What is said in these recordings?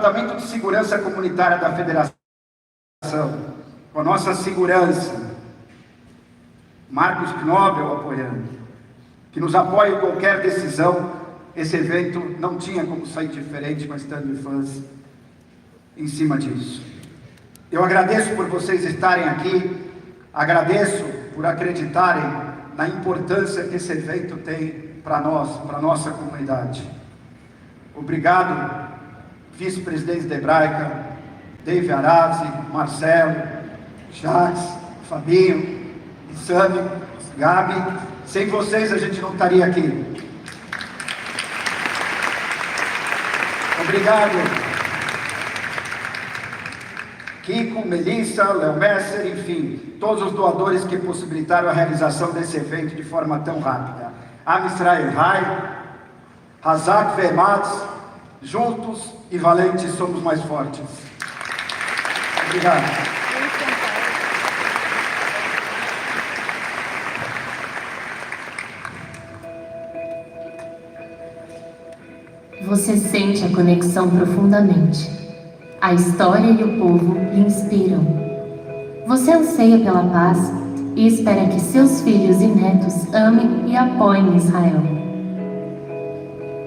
Departamento de Segurança Comunitária da Federação, com a nossa segurança, Marcos Knobel apoiando, que nos apoia em qualquer decisão. Esse evento não tinha como sair diferente com a Stand Fans em cima disso. Eu agradeço por vocês estarem aqui, agradeço por acreditarem na importância que esse evento tem para nós, para a nossa comunidade. Obrigado, vice-presidente da Hebraica, Dave Arazi, Marcelo, Jacques, Fabinho, Sami, Gabi. Sem vocês a gente não estaria aqui. Obrigado, Kiko, Melissa, Léo Messer, enfim, todos os doadores que possibilitaram a realização desse evento de forma tão rápida. Am Israel Hai, Hazak Ve'ematz, juntos e valentes somos mais fortes. Obrigado. Você sente a conexão profundamente. A história e o povo lhe inspiram. Você anseia pela paz e espera que seus filhos e netos amem e apoiem Israel.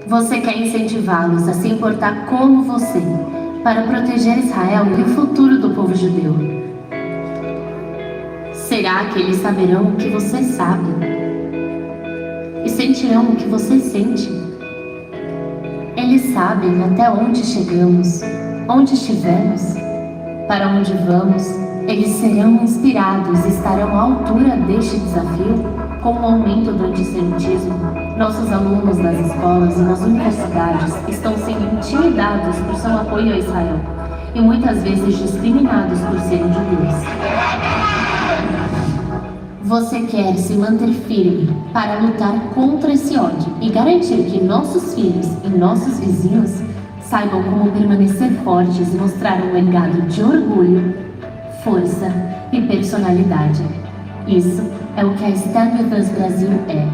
Você quer incentivá-los a se importar como você, para proteger Israel e o futuro do povo judeu. Será que eles saberão o que você sabe? E sentirão o que você sente? Eles sabem até onde chegamos, onde estivemos, para onde vamos. Eles serão inspirados e estarão à altura deste desafio. Com o aumento do antissemitismo, nossos alunos nas escolas e nas universidades estão sendo intimidados por seu apoio a Israel e muitas vezes discriminados por serem judeus. Você quer se manter firme para lutar contra esse ódio e garantir que nossos filhos e nossos vizinhos saibam como permanecer fortes e mostrar um legado de orgulho, força e personalidade. Isso é o que a Stand With Us Brasil é.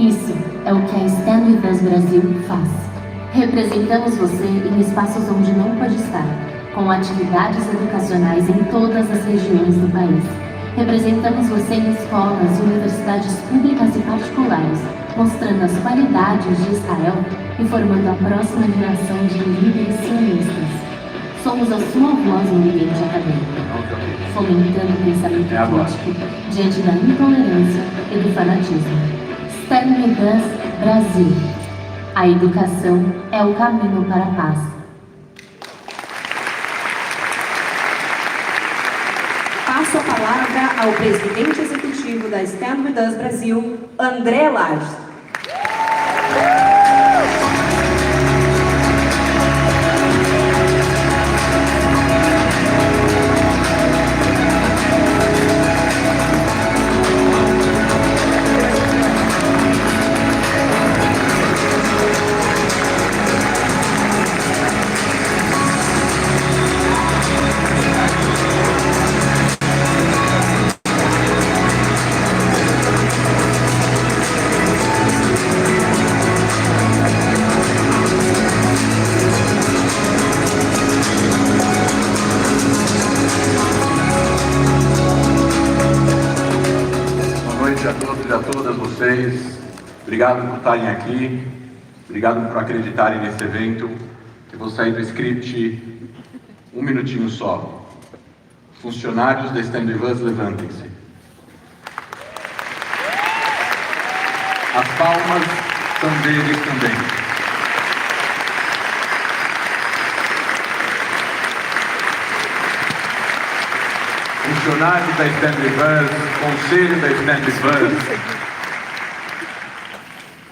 Isso é o que a Stand With Us Brasil faz. Representamos você em espaços onde não pode estar, com atividades educacionais em todas as regiões do país. Representamos você em escolas e universidades públicas e particulares, mostrando as qualidades de Israel e formando a próxima geração de líderes sionistas. Somos a sua voz no ambiente acadêmico, fomentando o pensamento crítico diante da intolerância e do fanatismo. Stand With Us Brasil. A educação é o caminho para a paz. Passo a palavra ao presidente executivo da Stand With Us Brasil, André Lages. Obrigado por estarem aqui, obrigado por acreditarem nesse evento. Eu vou sair do script um minutinho só. Funcionários da Stand With Us, levantem-se. As palmas são deles também. Funcionários da Stand With Us, conselho da Stand With Us,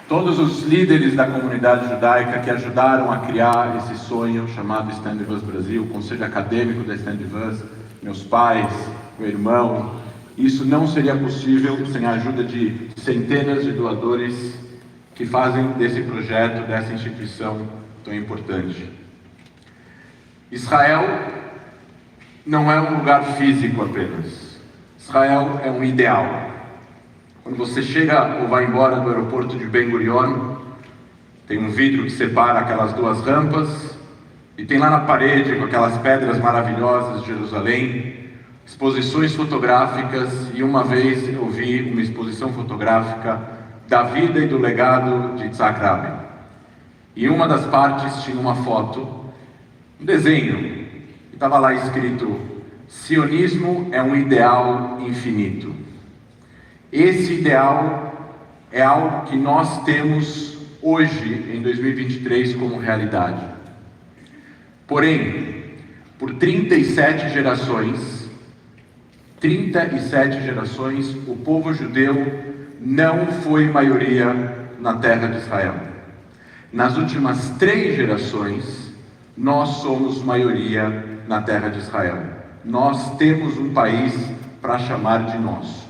todos os líderes da comunidade judaica que ajudaram a criar esse sonho chamado Stand With Us Brasil, o conselho acadêmico da Stand With Us, meus pais, meu irmão. Isso não seria possível sem a ajuda de centenas de doadores que fazem desse projeto, dessa instituição tão importante. Israel não é um lugar físico apenas. Israel é um ideal. Quando você chega ou vai embora do aeroporto de Ben Gurion, tem um vidro que separa aquelas duas rampas, E tem lá na parede, com aquelas pedras maravilhosas de Jerusalém, exposições fotográficas, e uma vez eu vi uma exposição fotográfica da vida e do legado de Yitzhak Rabin. E uma das partes tinha uma foto, um desenho, e estava lá escrito: sionismo é um ideal infinito. Esse ideal é algo que nós temos hoje, em 2023, como realidade. Porém, por 37 gerações, o povo judeu não foi maioria na terra de Israel. Nas últimas 3 gerações, nós somos maioria na terra de Israel. Nós temos um país para chamar de nosso.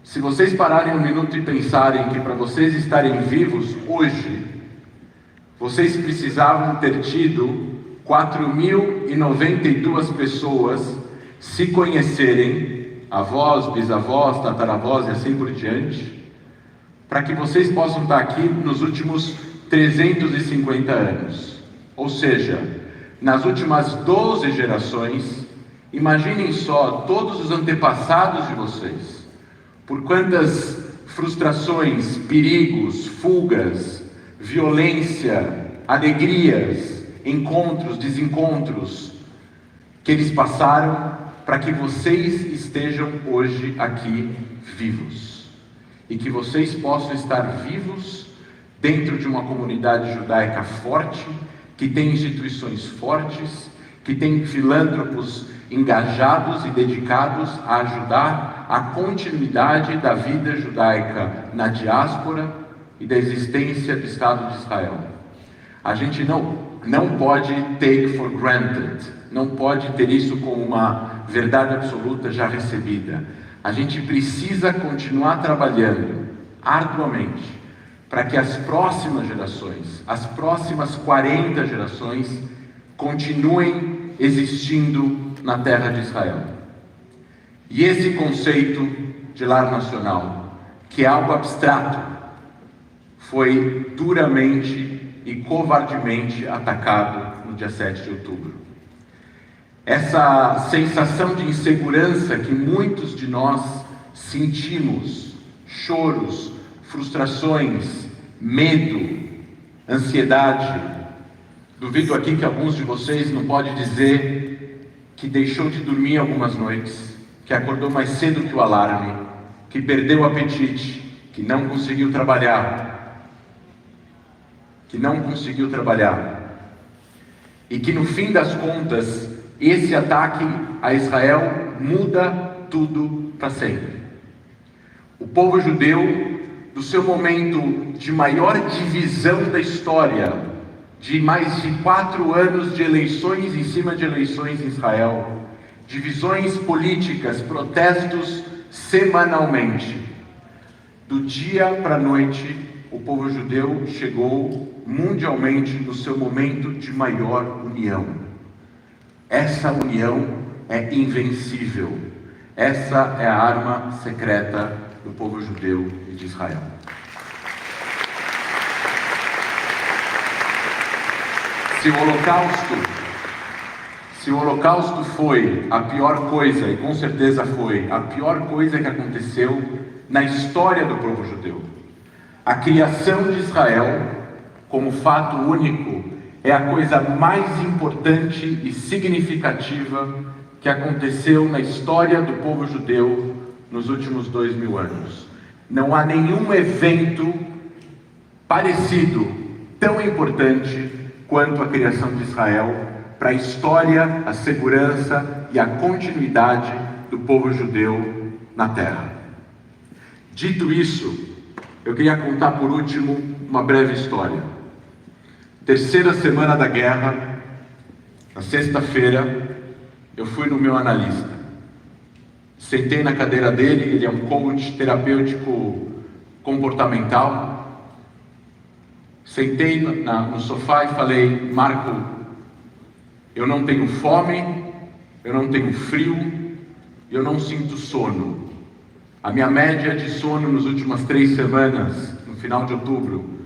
Se vocês pararem um minuto e pensarem que para vocês estarem vivos hoje, vocês precisavam ter tido 4.092 pessoas se conhecerem, avós, bisavós, tataravós e assim por diante, para que vocês possam estar aqui nos últimos 350 anos. Ou seja, nas últimas 12 gerações, imaginem só todos os antepassados de vocês, por quantas frustrações, perigos, fugas, violência, alegrias, encontros, desencontros que eles passaram para que vocês estejam hoje aqui vivos. E que vocês possam estar vivos dentro de uma comunidade judaica forte, que tem instituições fortes, que tem filântropos engajados e dedicados a ajudar a continuidade da vida judaica na diáspora e da existência do Estado de Israel. A gente não pode take for granted, não pode ter isso como uma verdade absoluta já recebida. A gente precisa continuar trabalhando arduamente para que as próximas gerações, as próximas 40 gerações, continuem existindo na terra de Israel. E esse conceito de lar nacional, que é algo abstrato, foi duramente e covardemente atacado no dia 7 de outubro. Essa sensação de insegurança que muitos de nós sentimos, choros, frustrações, medo, ansiedade. Duvido aqui que alguns de vocês não podem dizer que deixou de dormir algumas noites, que acordou mais cedo que o alarme, que perdeu o apetite, que não conseguiu trabalhar, e que no fim das contas, esse ataque a Israel muda tudo para sempre. O povo judeu, do seu momento de maior divisão da história, de mais de 4 anos de eleições em cima de eleições em Israel, divisões políticas, protestos semanalmente, do dia para a noite, o povo judeu chegou mundialmente no seu momento de maior união. Essa união é invencível. Essa é a arma secreta do povo judeu e de Israel. Se o Holocausto foi a pior coisa, e com certeza foi a pior coisa que aconteceu na história do povo judeu, a criação de Israel, como fato único, é a coisa mais importante e significativa que aconteceu na história do povo judeu nos últimos 2000 anos. Não há nenhum evento parecido, tão importante quanto a criação de Israel para a história, a segurança e a continuidade do povo judeu na terra. Dito isso, eu queria contar por último uma breve história. Terceira semana da guerra, na sexta-feira, eu fui no meu analista. Sentei na cadeira dele, ele é um coach terapêutico comportamental. Sentei no sofá e falei: Marco, eu não tenho fome, eu não tenho frio, eu não sinto sono. A minha média de sono nas últimas 3 semanas, no final de outubro,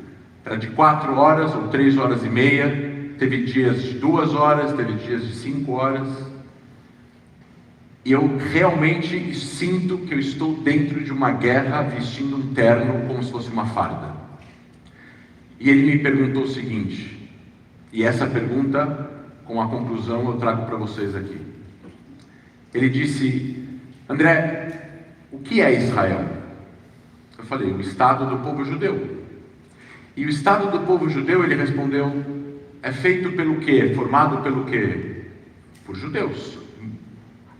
era de 4 horas ou 3 horas e meia, teve dias de 2 horas, teve dias de 5 horas. E eu realmente sinto que eu estou dentro de uma guerra vestindo um terno como se fosse uma farda. E ele me perguntou o seguinte, e essa pergunta, com a conclusão, eu trago para vocês aqui. Ele disse: André, o que é Israel? Eu falei: o Estado do povo judeu. E o Estado do povo judeu, ele respondeu, é feito pelo quê? Formado pelo quê? Por judeus.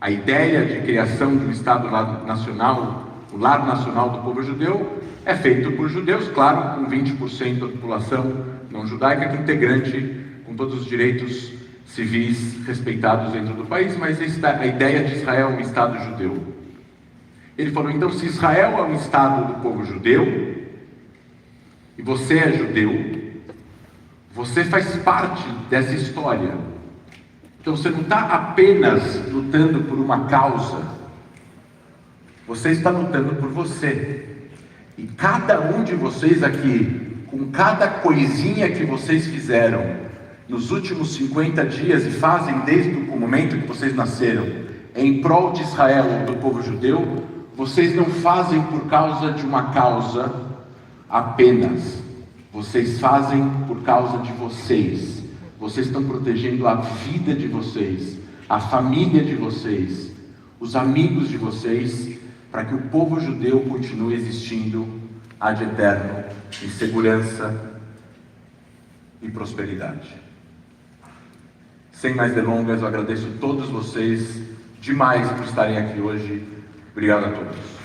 A ideia de criação de um Estado nacional, o lar nacional do povo judeu, é feito por judeus, claro, com 20% da população não judaica, que é integrante, com todos os direitos civis respeitados dentro do país, mas a ideia de Israel é um Estado judeu. Ele falou: então, se Israel é um Estado do povo judeu, e você é judeu, você faz parte dessa história. Então você não está apenas lutando por uma causa, você está lutando por você. E cada um de vocês aqui, com cada coisinha que vocês fizeram nos últimos 50 dias e fazem desde o momento que vocês nasceram, em prol de Israel, do povo judeu, vocês não fazem por causa de uma causa apenas. Vocês fazem por causa de vocês. Vocês estão protegendo a vida de vocês, a família de vocês, os amigos de vocês, para que o povo judeu continue existindo ad eterno, em segurança e prosperidade. Sem mais delongas, eu agradeço a todos vocês demais por estarem aqui hoje. Obrigado a todos.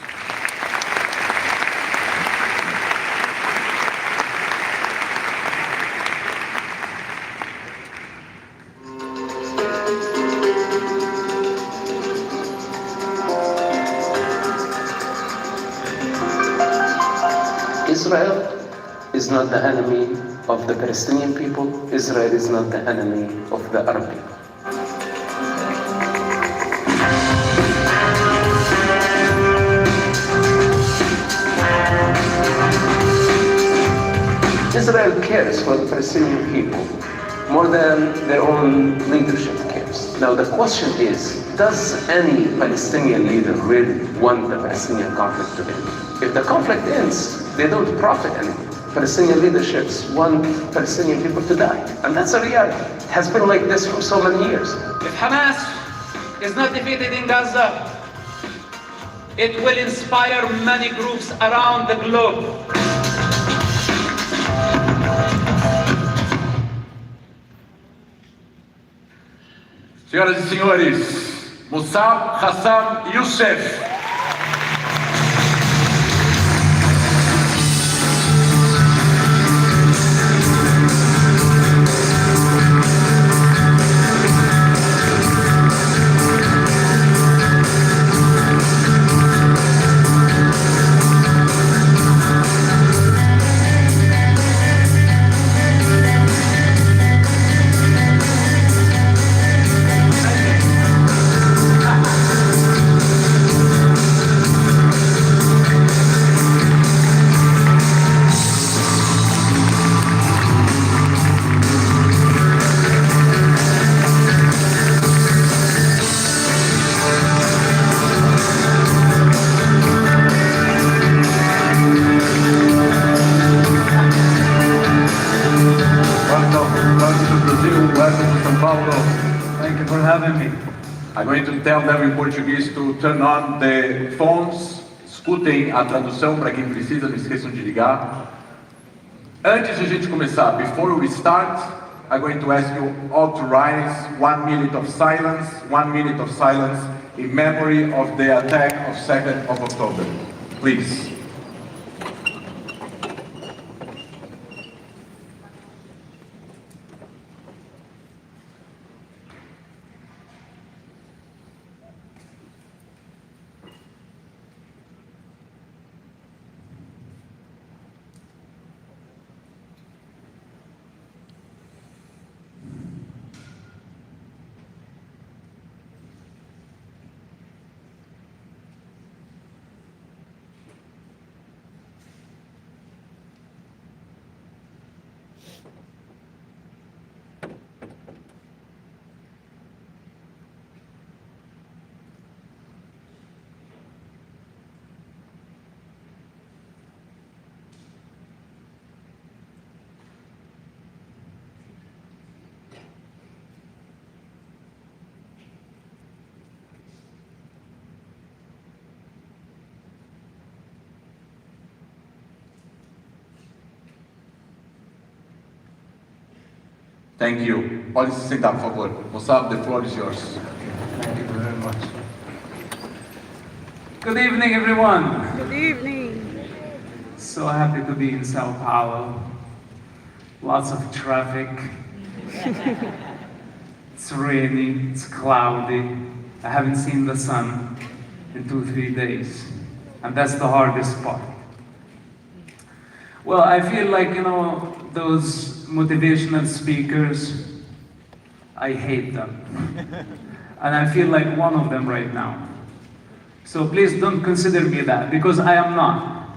Israel is not the enemy of the Palestinian people. Israel is not the enemy of the Arab people. Israel cares for the Palestinian people more than their own leadership cares. Now the question is, does any Palestinian leader really want the Palestinian conflict to end? If the conflict ends, they don't profit anymore. Palestinian leaderships want Palestinian people to die. And that's a reality. It has been like this for so many years. If Hamas is not defeated in Gaza, it will inspire many groups around the globe. Senhoras e senhores, Musab Hassan Youssef. Thank you for having me. I'm going to tell them in Portuguese to turn on the phones. Escutem a tradução para quem precisa, não esqueçam de ligar. Antes de a gente começar, before we start, I'm going to ask you all to rise. 1 minute of silence. 1 minute of silence in memory of the attack of 2nd of October. Please. Thank you. Pode se sentar, por favor. Mossab, the floor is yours. Thank you very much. Good evening, everyone. Good evening. So happy to be in São Paulo. Lots of traffic. It's rainy, it's cloudy. I haven't seen the sun in 2-3 days. And that's the hardest part. Well, I feel like, those motivational speakers, I hate them. And I feel like one of them right now. So please don't consider me that, because I am not.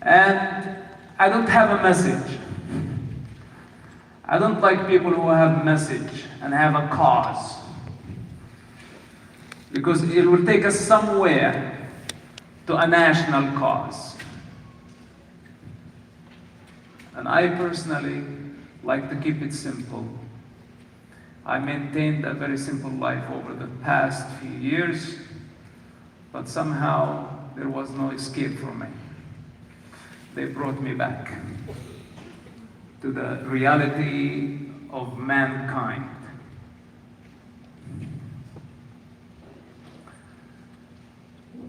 And I don't have a message. I don't like people who have a message and have a cause. Because it will take us somewhere to a national cause. And I personally like to keep it simple. I maintained a very simple life over the past few years, but somehow there was no escape from me. They brought me back to the reality of mankind.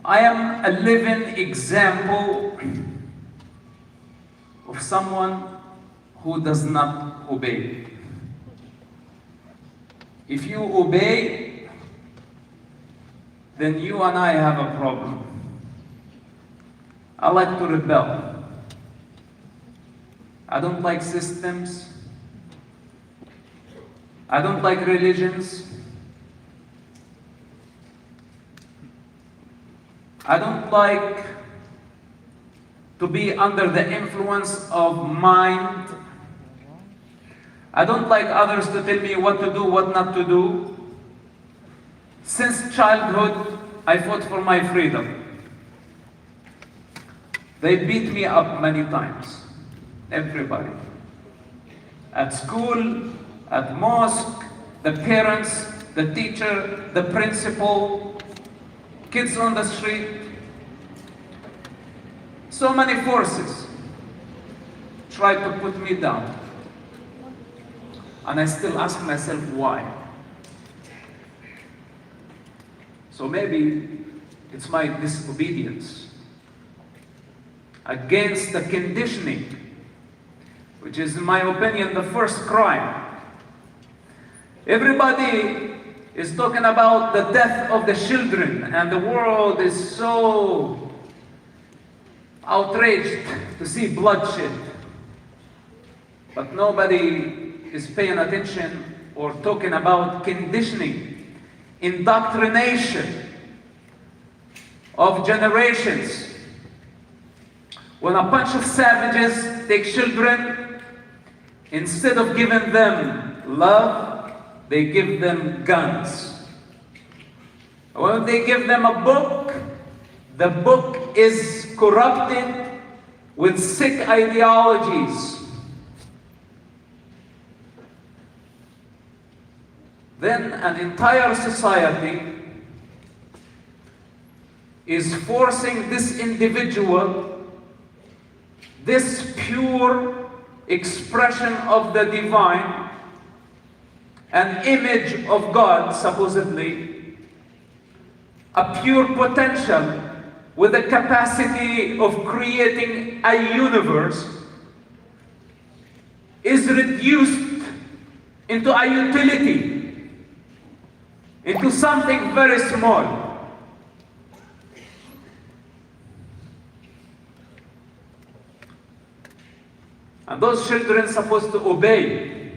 I am a living example of someone who does not obey. If you obey, then you and I have a problem. I like to rebel. I don't like systems. I don't like religions. I don't like to be under the influence of mind. I don't like others to tell me what to do, what not to do. Since childhood, I fought for my freedom. They beat me up many times. Everybody. At school, at mosque, the parents, the teacher, the principal, kids on the street. So many forces tried to put me down. And I still ask myself why. So maybe it's my disobedience against the conditioning, which is, in my opinion, the first crime. Everybody is talking about the death of the children, and the world is so outraged to see bloodshed. But nobody is paying attention or talking about conditioning, indoctrination of generations. When a bunch of savages take children, instead of giving them love, they give them guns. When they give them a book, the book is corrupted with sick ideologies. Then an entire society is forcing this individual, this pure expression of the divine, an image of God, supposedly, a pure potential with the capacity of creating a universe, is reduced into a utility, into something very small. And those children are supposed to obey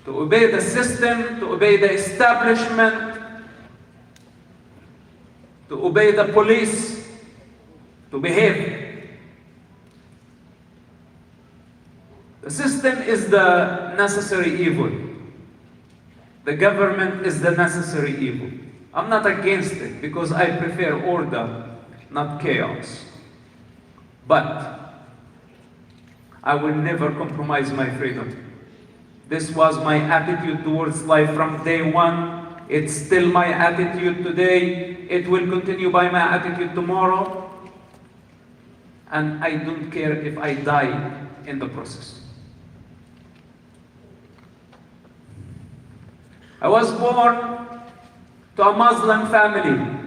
the system, to obey the establishment, to obey the police, to behave. The system is the necessary evil. The government is the necessary evil. I'm not against it because I prefer order, not chaos. But I will never compromise my freedom. This was my attitude towards life from day one. It's still my attitude today. It will continue by my attitude tomorrow. And I don't care if I die in the process. I was born to a Muslim family,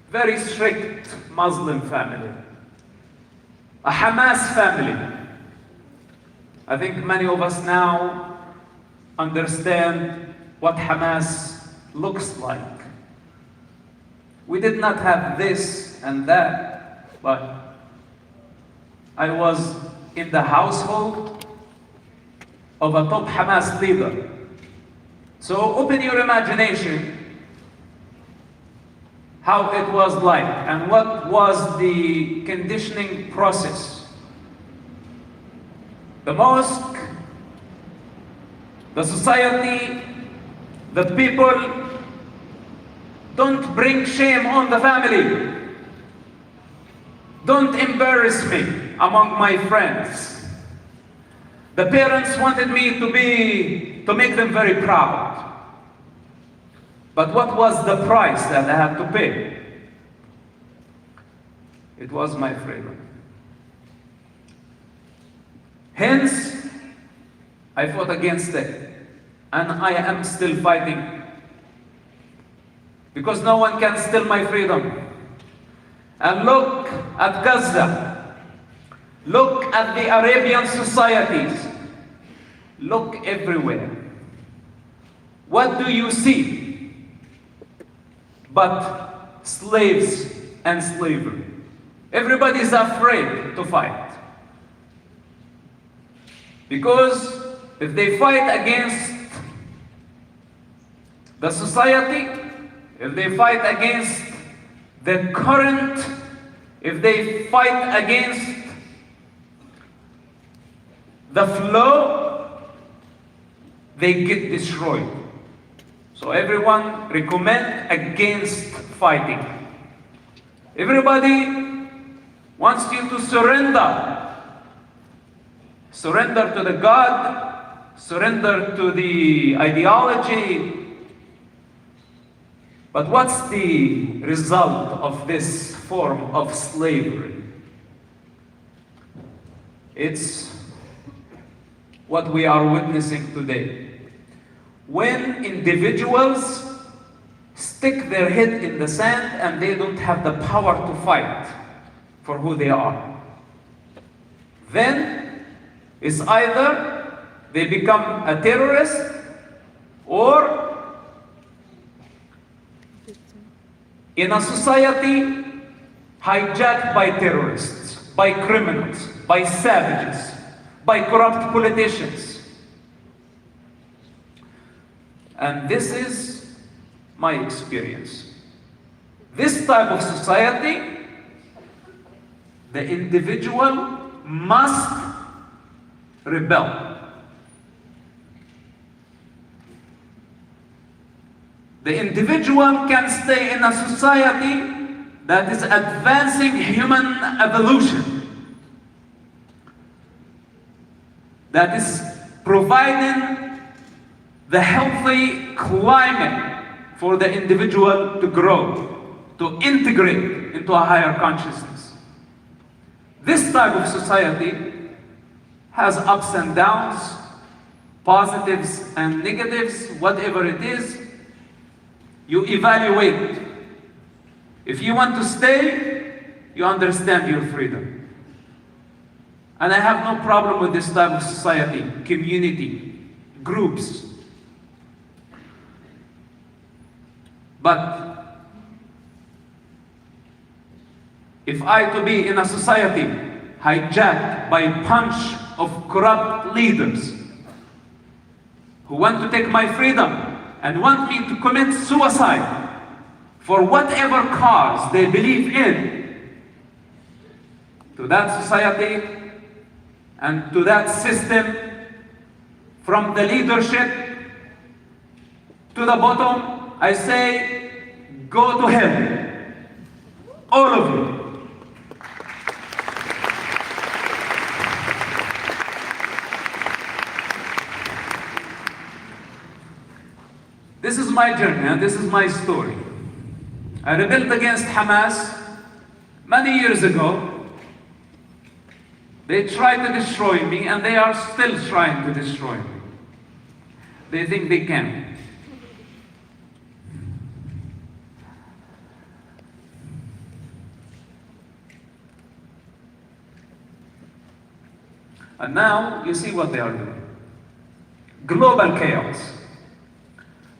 very strict Muslim family, a Hamas family. I think many of us now understand what Hamas looks like. We did not have this and that, but I was in the household of a top Hamas leader. So open your imagination how it was like and what was the conditioning process. The mosque, the society, the people don't bring shame on the family. Don't embarrass me among my friends. The parents wanted me to make them very proud. But what was the price that I had to pay? It was my freedom. Hence, I fought against it. And I am still fighting. Because no one can steal my freedom. And look at Gaza. Look at the Arabian societies. Look everywhere. What do you see but slaves and slavery? Everybody is afraid to fight. Because if they fight against the society, if they fight against the current, if they fight against the flow, they get destroyed. So everyone recommend against fighting. Everybody wants you to surrender. Surrender to the God, surrender to the ideology. But what's the result of this form of slavery? It's what we are witnessing today. When individuals stick their head in the sand and they don't have the power to fight for who they are, then it's either they become a terrorist or in a society hijacked by terrorists, by criminals, by savages, by corrupt politicians. And this is my experience. This type of society, the individual must rebel. The individual can stay in a society that is advancing human evolution, that is providing the healthy climate for the individual to grow, to integrate into a higher consciousness. This type of society has ups and downs, positives and negatives, whatever it is. You evaluate. If you want to stay, you understand your freedom. And I have no problem with this type of society, community, groups. But if I to be in a society hijacked by a bunch of corrupt leaders who want to take my freedom and want me to commit suicide for whatever cause they believe in, to that society and to that system, from the leadership to the bottom, I say, go to hell, all of you. This is my journey and this is my story. I rebelled against Hamas many years ago. They tried to destroy me and they are still trying to destroy me. They think they can. And now you see what they are doing. Global chaos.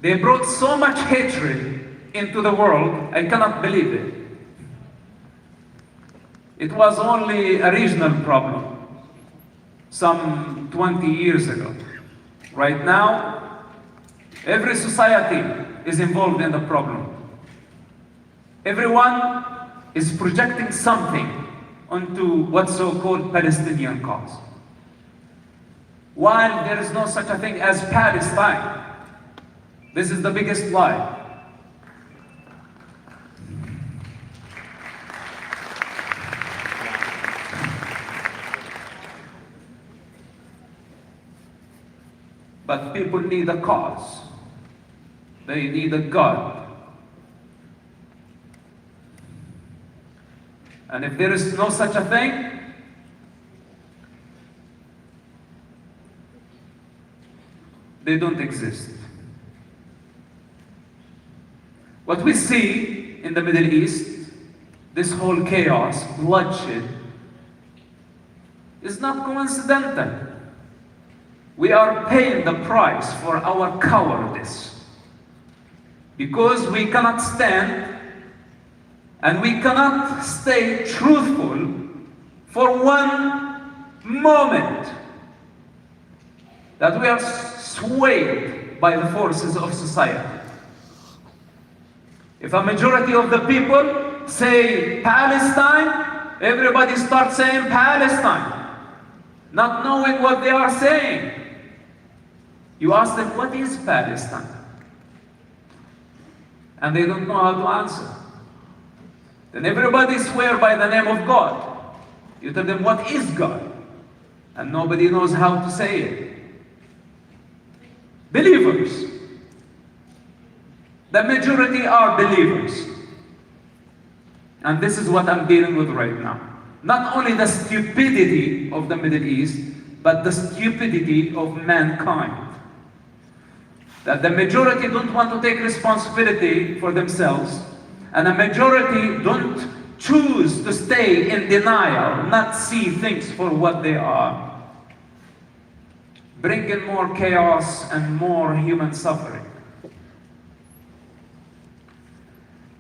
They brought so much hatred into the world, I cannot believe it. It was only a regional problem some 20 years ago. Right now, every society is involved in the problem. Everyone is projecting something onto what's so-called Palestinian cause. While there is no such a thing as Palestine. This is the biggest lie. But people need a cause. They need a God. And if there is no such a thing, they don't exist. What we see in the Middle East, this whole chaos, bloodshed, is not coincidental. We are paying the price for our cowardice because we cannot stand and we cannot stay truthful for one moment that we are swayed by the forces of society. If a majority of the people say Palestine, everybody starts saying Palestine, not knowing what they are saying. You ask them, what is Palestine? And they don't know how to answer. Then everybody swear by the name of God. You tell them, what is God? And nobody knows how to say it. Believers. The majority are believers. And this is what I'm dealing with right now. Not only the stupidity of the Middle East, but the stupidity of mankind. That the majority don't want to take responsibility for themselves, and the majority don't choose to stay in denial, not see things for what they are, bringing more chaos and more human suffering.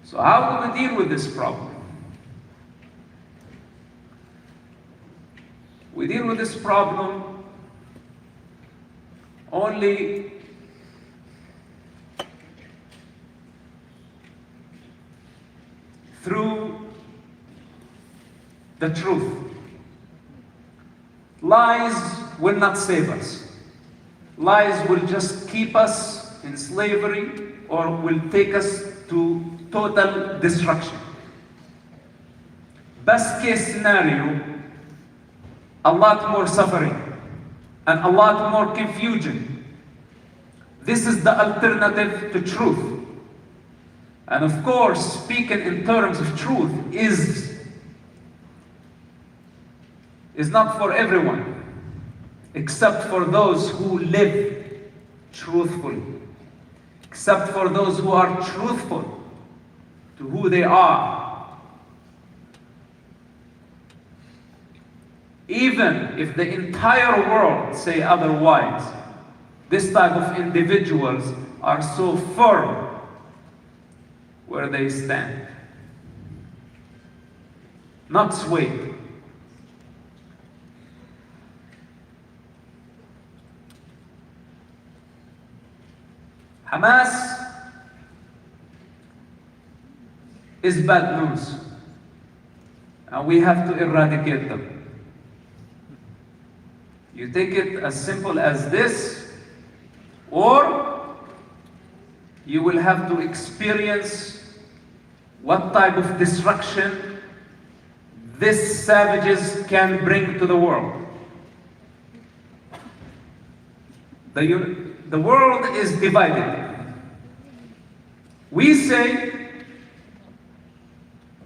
So how do we deal with this problem? We deal with this problem only through the truth. Lies will not save us. Lies will just keep us in slavery or will take us to total destruction. Best case scenario, a lot more suffering and a lot more confusion. This is the alternative to truth. And of course, speaking in terms of truth is not for everyone, except for those who live truthfully, except for those who are truthful to who they are. Even if the entire world say otherwise, this type of individuals are so firm where they stand, not swayed. Hamas is bad news, and we have to eradicate them. You take it as simple as this, or you will have to experience what type of destruction these savages can bring to the world. The world is divided. We say,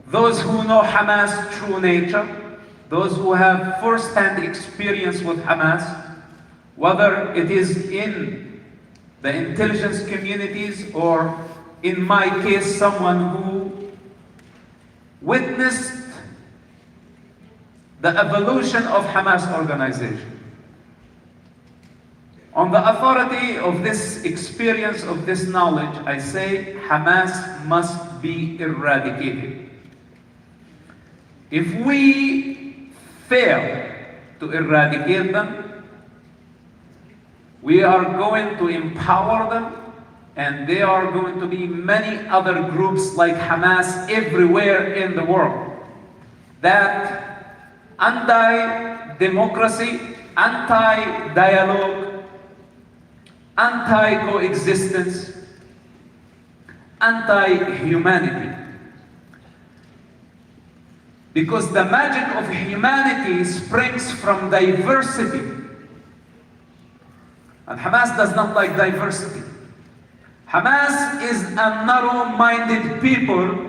those who know Hamas' true nature, those who have first-hand experience with Hamas, whether it is in the intelligence communities or, in my case, someone who witnessed the evolution of Hamas organization. On the authority of this experience, of this knowledge, I say Hamas must be eradicated. If we fail to eradicate them, we are going to empower them, and there are going to be many other groups like Hamas everywhere in the world that anti-democracy, anti-dialogue, anti-coexistence, anti-humanity. Because the magic of humanity springs from diversity. And Hamas does not like diversity. Hamas is a narrow-minded people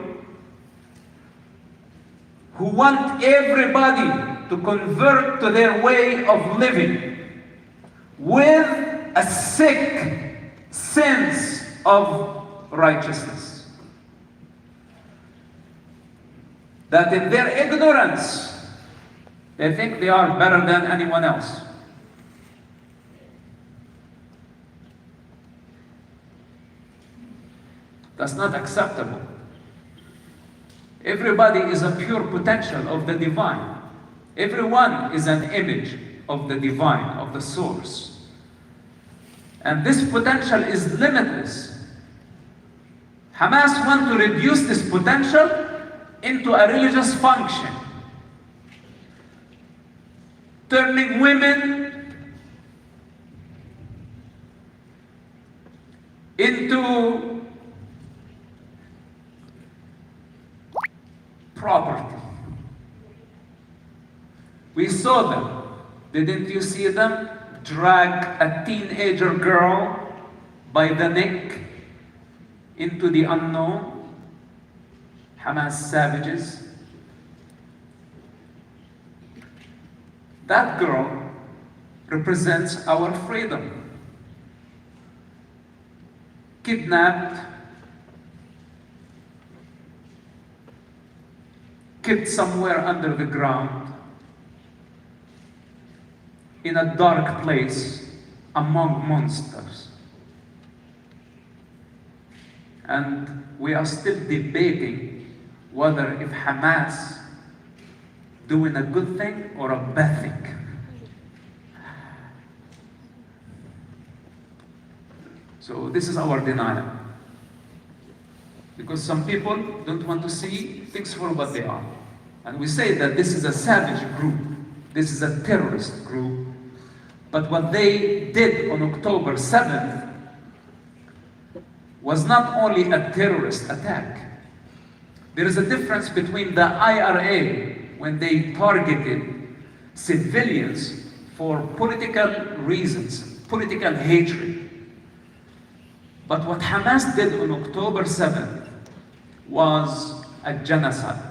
who want everybody to convert to their way of living with a sick sense of righteousness. That in their ignorance, they think they are better than anyone else. That's not acceptable. Everybody is a pure potential of the divine. Everyone is an image of the divine, of the source. And this potential is limitless. Hamas want to reduce this potential into a religious function, turning women into property. We saw them. Didn't you see them drag a teenager girl by the neck into the unknown? Hamas savages. That girl represents our freedom. Kidnapped, kept somewhere under the ground, in a dark place among monsters. And we are still debating whether if Hamas doing a good thing or a bad thing. So this is our denial. Because some people don't want to see things for what they are. And we say that this is a savage group. This is a terrorist group. But what they did on October 7th was not only a terrorist attack. There is a difference between the IRA, when they targeted civilians for political reasons, political hatred. But what Hamas did on October 7th was a genocide.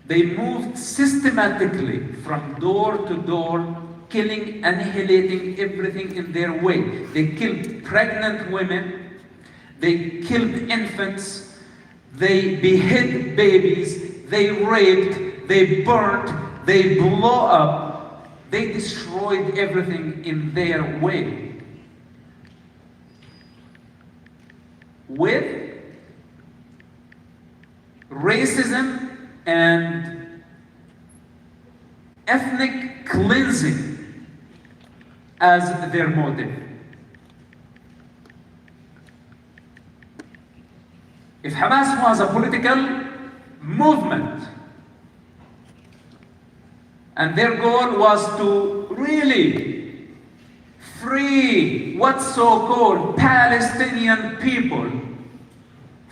They moved systematically from door to door, killing, annihilating everything in their way. They killed pregnant women, they killed infants, they beheaded babies, they raped, they burnt, they blew up, they destroyed everything in their way. With racism and ethnic cleansing as their motive. If Hamas was a political movement and their goal was to really free what's so-called Palestinian people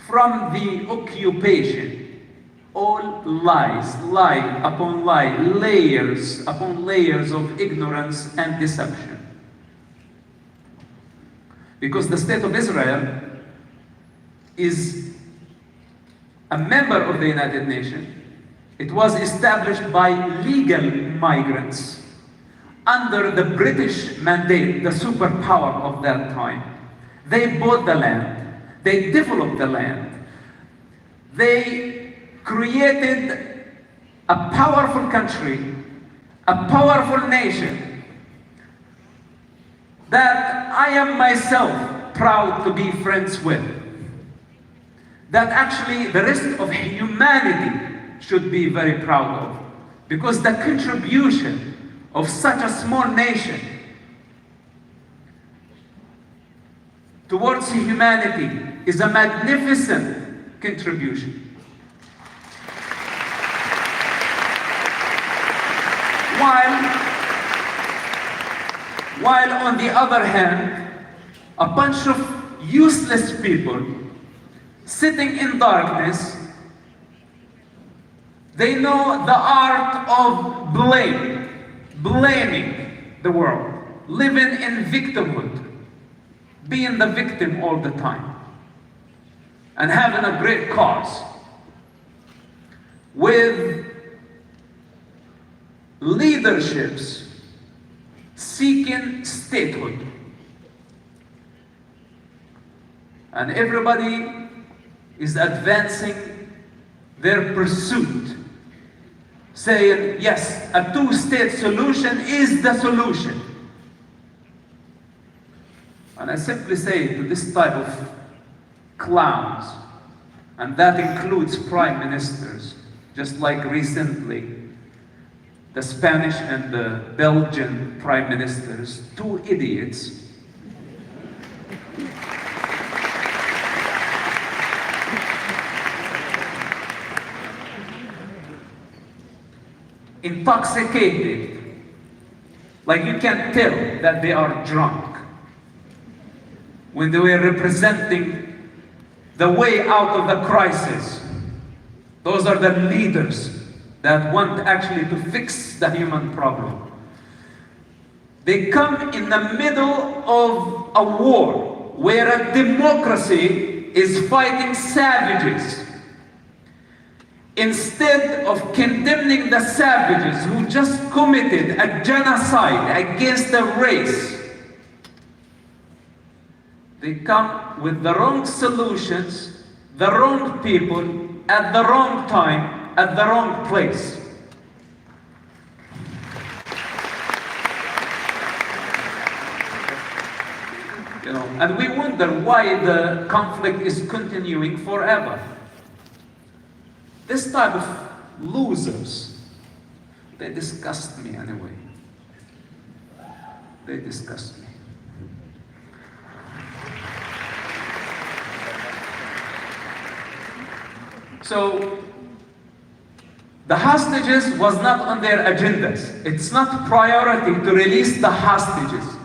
from the occupation, all lies, lie upon lie, layers upon layers of ignorance and deception. Because the state of Israel is a member of the United Nations. It was established by legal migrants under the British mandate, the superpower of that time. They bought the land, they developed the land, they created a powerful country, a powerful nation, that I am myself proud to be friends with, that actually the rest of humanity should be very proud of, because the contribution of such a small nation towards humanity is a magnificent contribution. While on the other hand, a bunch of useless people sitting in darkness, they know the art of blaming the world, living in victimhood, being the victim all the time, and having a great cause, with leaderships seeking statehood. And everybody is advancing their pursuit, saying, yes, a two-state solution is the solution. And I simply say to this type of clowns, and that includes prime ministers, just like recently, the Spanish and the Belgian prime ministers, two idiots, intoxicated, like you can tell that they are drunk, when they were representing the way out of the crisis. Those are the leaders that want actually to fix the human problem. They come in the middle of a war where a democracy is fighting savages. Instead of condemning the savages who just committed a genocide against a race, they come with the wrong solutions, the wrong people, at the wrong time, at the wrong place. And we wonder why the conflict is continuing forever. This type of losers, they disgust me anyway. They disgust me. So, the hostages was not on their agendas. It's not priority to release the hostages.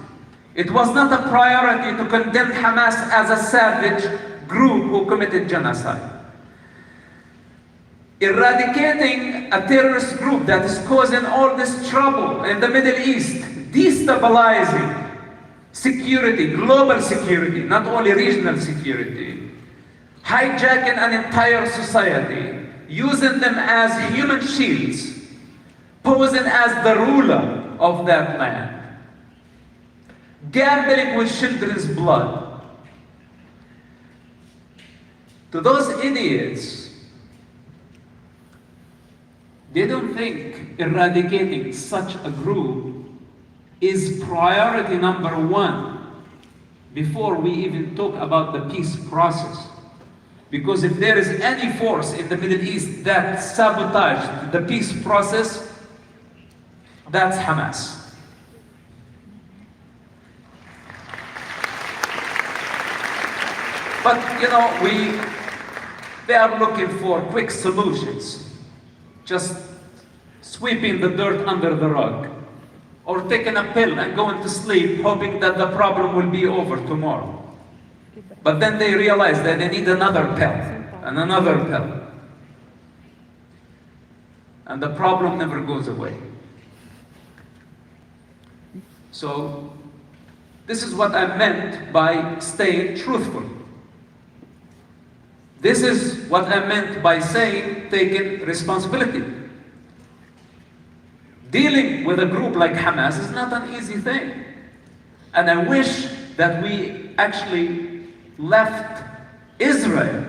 It was not a priority to condemn Hamas as a savage group who committed genocide. Eradicating a terrorist group that is causing all this trouble in the Middle East, destabilizing security, global security, not only regional security, hijacking an entire society, using them as human shields, posing as the ruler of that land, gambling with children's blood. To those idiots, they don't think eradicating such a group is priority number one before we even talk about the peace process. Because if there is any force in the Middle East that sabotaged the peace process, that's Hamas. But they are looking for quick solutions, just sweeping the dirt under the rug, or taking a pill and going to sleep, hoping that the problem will be over tomorrow. But then they realize that they need another pill, and another pill. And the problem never goes away. So, this is what I meant by staying truthful. This is what I meant by saying taking responsibility. Dealing with a group like Hamas is not an easy thing. And I wish that we actually left Israel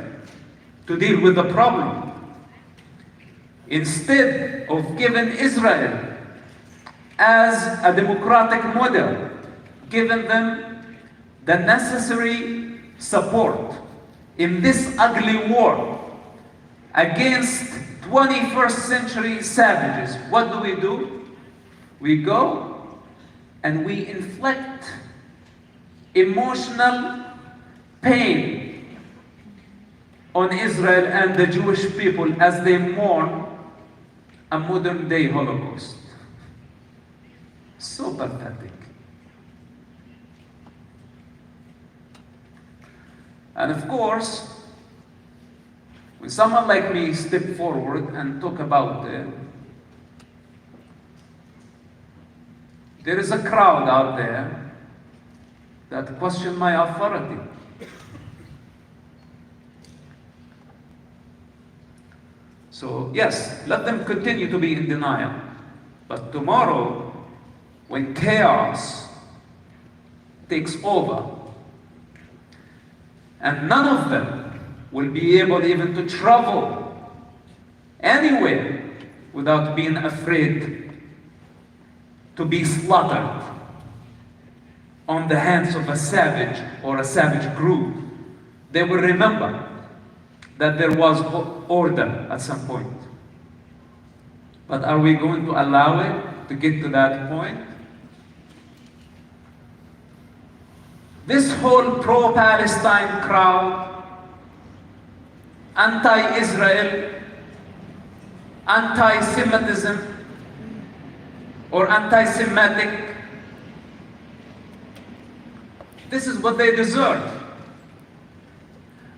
to deal with the problem, instead of giving Israel as a democratic model, given them the necessary support in this ugly war against 21st century savages. What do? We go and we inflict emotional pain on Israel and the Jewish people as they mourn a modern day Holocaust. So pathetic. And of course, when someone like me step forward and talk about it, there is a crowd out there that question my authority. So yes, let them continue to be in denial. But tomorrow, when chaos takes over, and none of them will be able even to travel anywhere without being afraid to be slaughtered on the hands of a savage or a savage group, they will remember that there was order at some point. But are we going to allow it to get to that point? This whole pro-Palestine crowd, anti-Israel, anti-Semitism, or anti-Semitic, this is what they deserve.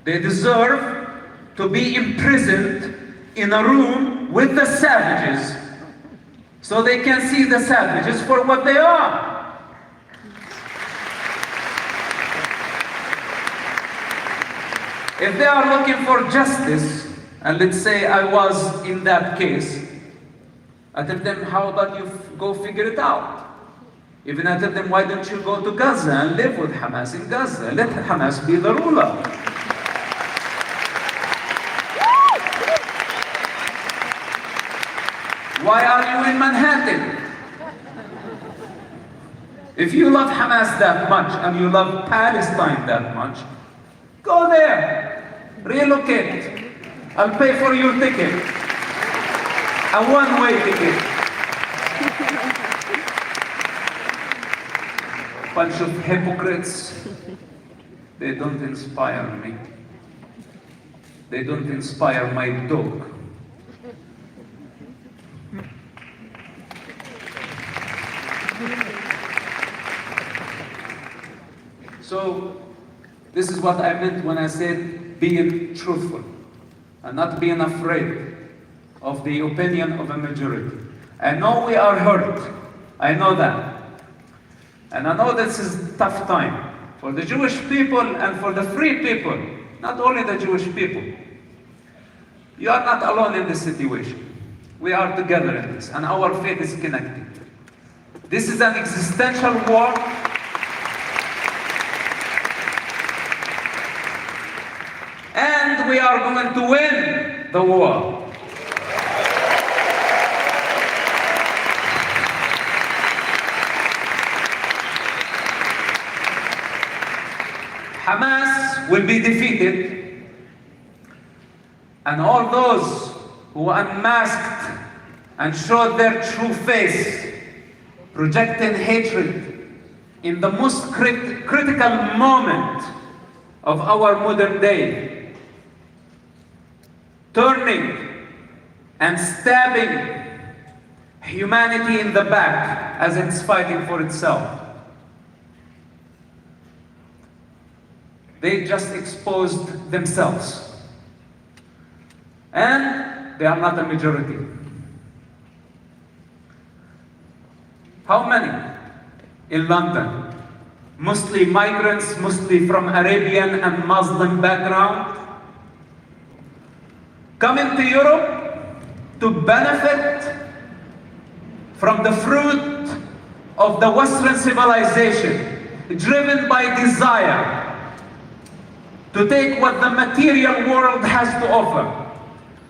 They deserve to be imprisoned in a room with the savages so they can see the savages for what they are. If they are looking for justice, and let's say I was in that case, I tell them, how about you go figure it out? Even I tell them, why don't you go to Gaza and live with Hamas in Gaza? Let Hamas be the ruler. Why are you in Manhattan? If you love Hamas that much and you love Palestine that much, go there, relocate. I'll pay for your ticket. A one-way ticket. Bunch of hypocrites. They don't inspire me. They don't inspire my dog. So, this is what I meant when I said being truthful and not being afraid of the opinion of a majority. I know we are hurt. I know that. And I know this is a tough time for the Jewish people and for the free people, not only the Jewish people. You are not alone in this situation. We are together in this, and our faith is connected. This is an existential war. And we are going to win the war. Hamas will be defeated, and all those who unmasked and showed their true face, projecting hatred in the most critical moment of our modern day, turning and stabbing humanity in the back as it's fighting for itself. They just exposed themselves. And they are not a majority. How many in London? Mostly migrants, mostly from Arabian and Muslim background, coming to Europe to benefit from the fruit of the Western civilization, driven by desire to take what the material world has to offer.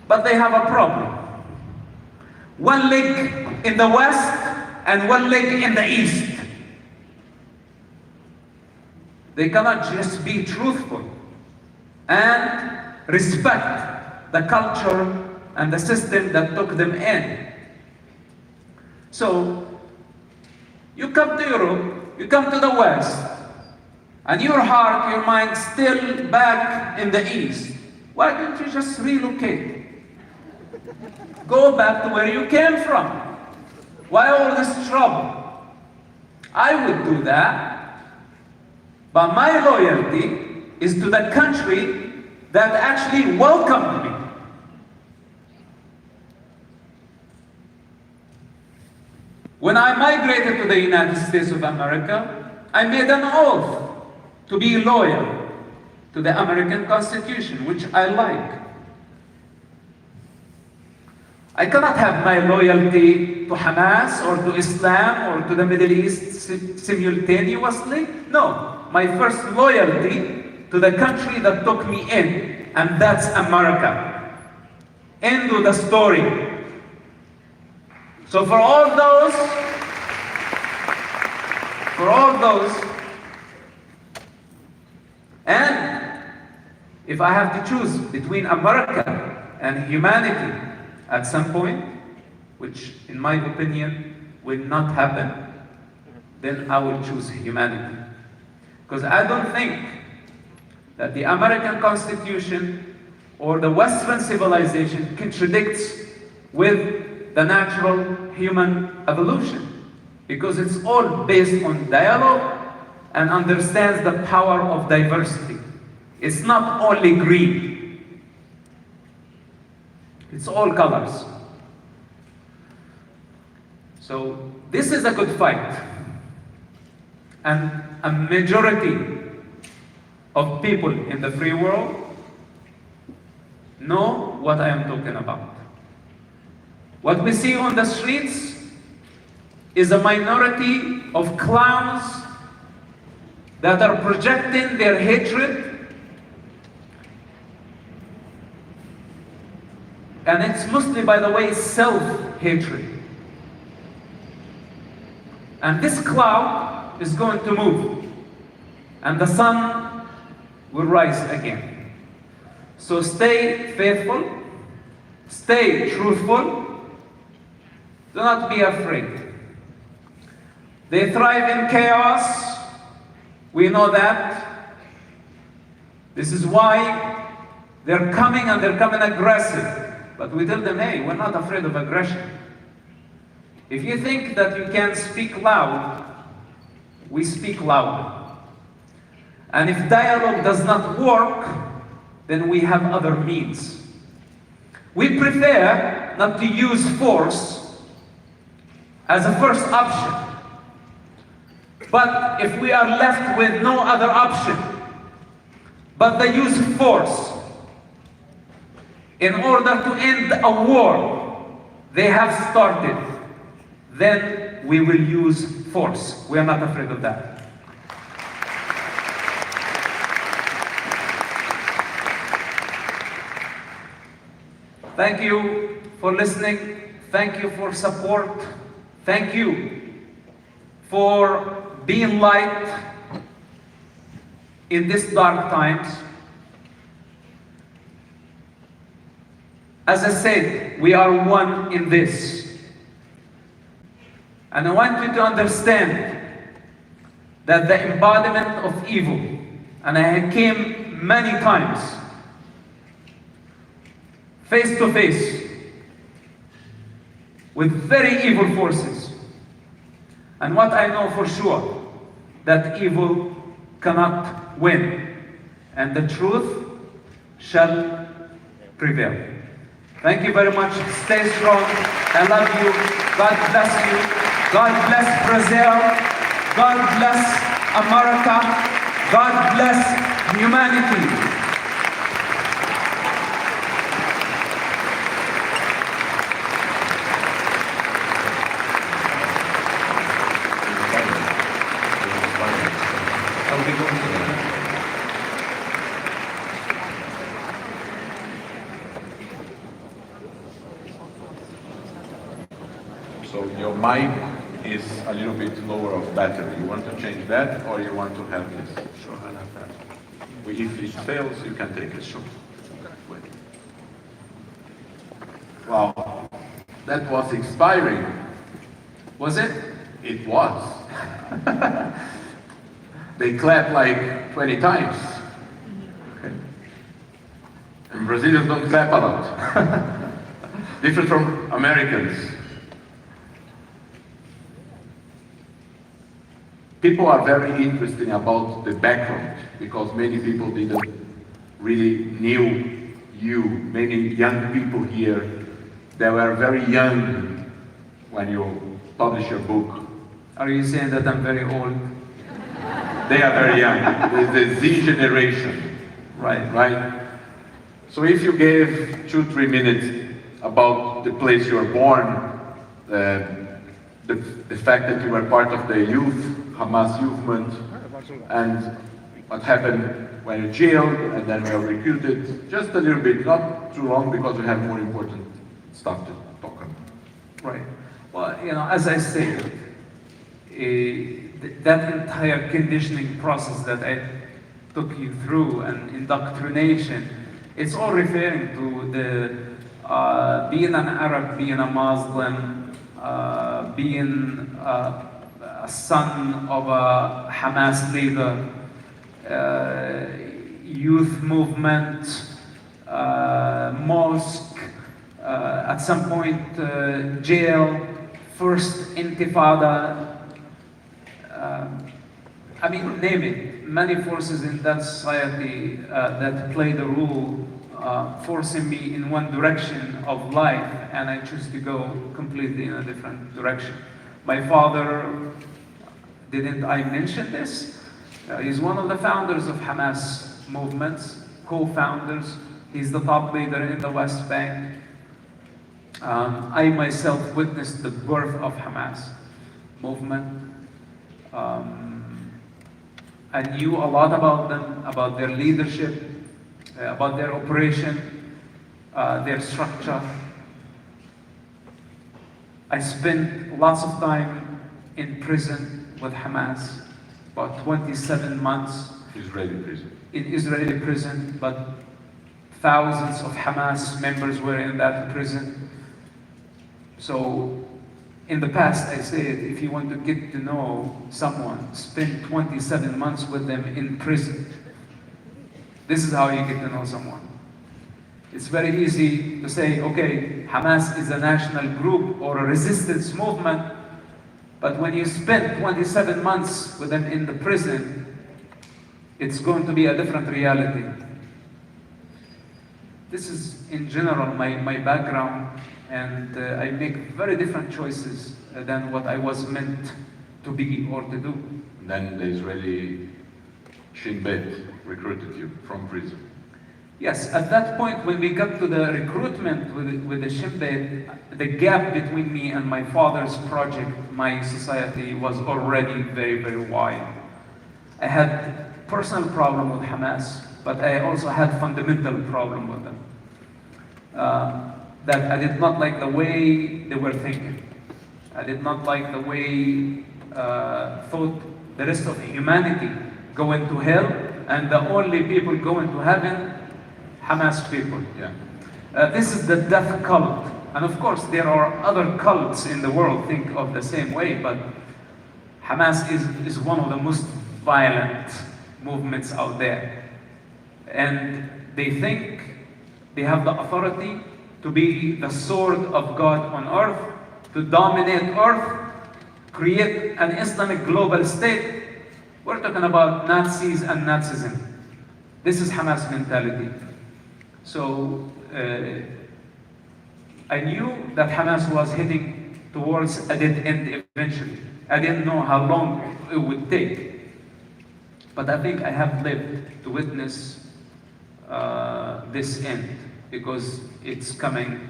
But they have a problem. One leg in the West and one leg in the East. They cannot just be truthful and respect the culture and the system that took them in. So, you come to Europe, you come to the West, and your heart, your mind still back in the East. Why don't you just relocate? Go back to where you came from. Why all this trouble? I would do that, but my loyalty is to the country that actually welcomed me. When I migrated to the United States of America, I made an oath to be loyal to the American Constitution, which I like. I cannot have my loyalty to Hamas or to Islam or to the Middle East simultaneously. No, my first loyalty to the country that took me in, and that's America. End of the story. So for all those, and if I have to choose between America and humanity at some point, which in my opinion will not happen, then I will choose humanity. Because I don't think that the American Constitution or the Western civilization contradicts with the natural human evolution, because it's all based on dialogue and understands the power of diversity. It's not only green, it's all colors. So this is a good fight, and a majority of people in the free world know what I am talking about. What we see on the streets is a minority of clowns that are projecting their hatred, and it's mostly, by the way, self-hatred. And this cloud is going to move, and the sun will rise again. So stay faithful, stay truthful, do not be afraid. They thrive in chaos. We know that. This is why they're coming, and they're coming aggressive. But we tell them, hey, we're not afraid of aggression. If you think that you can speak loud, we speak louder. And if dialogue does not work, then we have other means. We prefer not to use force as a first option. But if we are left with no other option but the use of force in order to end a war they have started, then we will use force. We are not afraid of that. Thank you for listening. Thank you for support. Thank you for being light in these dark times. As I said, we are one in this. And I want you to understand that the embodiment of evil, and I came many times face to face with very evil forces. And what I know for sure, that evil cannot win, and the truth shall prevail. Thank you very much. Stay strong. I love you. God bless you. God bless Brazil. God bless America. God bless humanity. So your mic is a little bit lower of battery. You want to change that, or you want to have this? Sure, I'll have that. If it fails, you can take it. Sure. Wow, that was inspiring. Was it? It was. They clapped like 20 times. Okay. And Brazilians don't clap a lot. Different from Americans. People are very interested about the background because many people didn't really knew you. Many young people here, they were very young when you published your book. Are you saying that I'm very old? They are very young. The Z generation, right? So if you gave 2-3 minutes about the place you were born, the fact that you were part of the youth, Hamas movement, and what happened when you jailed and then you were recruited, just a little bit, not too long because we have more important stuff to talk about. Right. Well, you know, as I said, that entire conditioning process that I took you through and indoctrination, it's all referring to the being an Arab, being a Muslim, being a son of a Hamas leader, youth movement, mosque, at some point jail, first intifada, I mean, name it. Many forces in that society that play the role, forcing me in one direction of life, and I choose to go completely in a different direction. My father, didn't I mention this? He's one of the founders of Hamas movements, co-founders. He's the top leader in the West Bank. I myself witnessed the birth of Hamas movement. I knew a lot about them, about their leadership, about their operation, their structure. I spent lots of time in prison with Hamas, about 27 months. Israeli prison. In Israeli prison, but thousands of Hamas members were in that prison. So in the past, I said, if you want to get to know someone, spend 27 months with them in prison. This is how you get to know someone. It's very easy to say, okay, Hamas is a national group or a resistance movement, but when you spend 27 months with them in the prison, it's going to be a different reality. This is, in general, my background, and I make very different choices than what I was meant to be or to do. And then the Israeli Shin Bet recruited you from prison. Yes, at that point, when we got to the recruitment with the Shin Bet, the gap between me and my father's project, my society, was already very, very wide. I had personal problem with Hamas, but I also had fundamental problem with them. That I did not like the way they were thinking. I did not like the way thought the rest of humanity going to hell, and the only people going to heaven, Hamas people. Yeah. This is the death cult. And of course, there are other cults in the world think of the same way, but Hamas is one of the most violent movements out there. And they think they have the authority to be the sword of God on earth, to dominate earth, create an Islamic global state. We're talking about Nazis and Nazism. This is Hamas mentality. So I knew that Hamas was heading towards a dead end eventually. I didn't know how long it would take. But I think I have lived to witness this end, because it's coming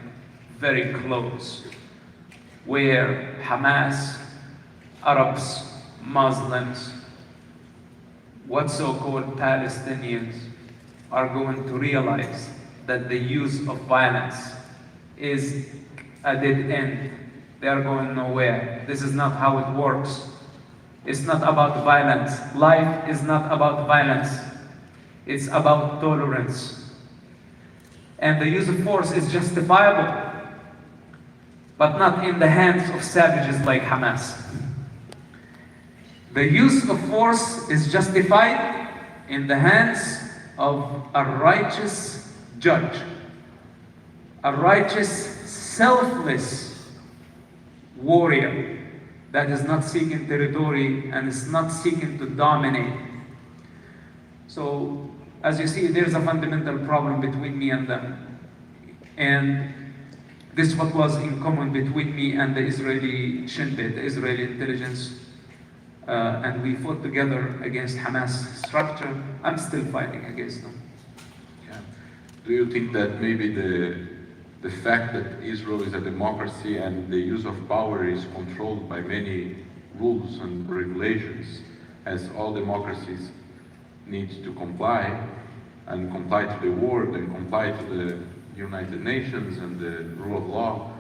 very close, where Hamas, Arabs, Muslims, what so-called Palestinians are going to realize that the use of violence is a dead end they are going nowhere. This is not how it works. It's not about violence. Life is not about violence. It's about tolerance. And the use of force is justifiable, but not in the hands of savages like Hamas. The use of force is justified in the hands of a righteous judge, a righteous, selfless warrior that is not seeking territory and is not seeking to dominate. So, as you see, there's a fundamental problem between me and them. And this is what was in common between me and the Israeli Shin Bet, the Israeli intelligence. And we fought together against Hamas structure. I'm still fighting against them. Yeah. Do you think that maybe the fact that Israel is a democracy and the use of power is controlled by many rules and regulations, as all democracies need to comply, and comply to the world and comply to the United Nations and the rule of law?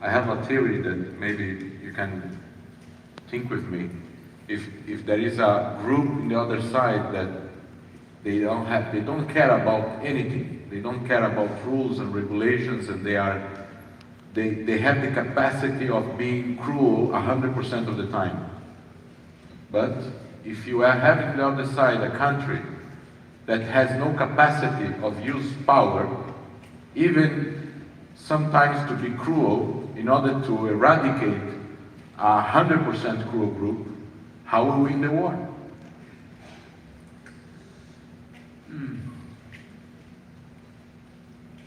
I have a theory that maybe you can think with me. If there is a group on the other side that they don't care about anything, they don't care about rules and regulations, and they have the capacity of being cruel 100% of the time. But if you are having on the other side a country that has no capacity of use power, even sometimes to be cruel in order to eradicate a 100% cruel group, how will we win the war?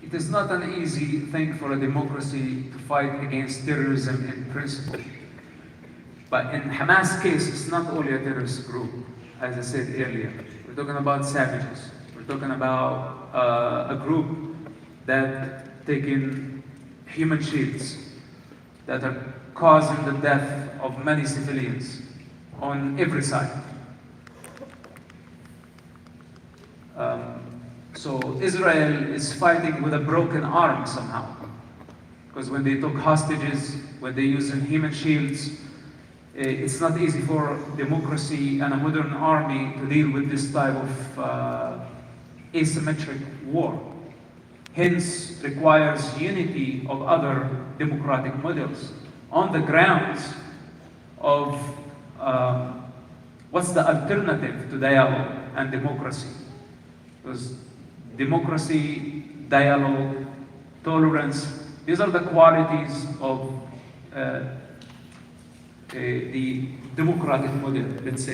It is not an easy thing for a democracy to fight against terrorism in principle. But in Hamas' case, it's not only a terrorist group, as I said earlier. We're talking about savages. We're talking about a group that taking human shields, that are causing the death of many civilians on every side. So Israel is fighting with a broken arm somehow. Because when they took hostages, when they use human shields, it's not easy for democracy and a modern army to deal with this type of asymmetric war. Hence, requires unity of other democratic models on the grounds of what's the alternative to dialogue and democracy. Because democracy, dialogue, tolerance, these are the qualities of the democratic model, let's say.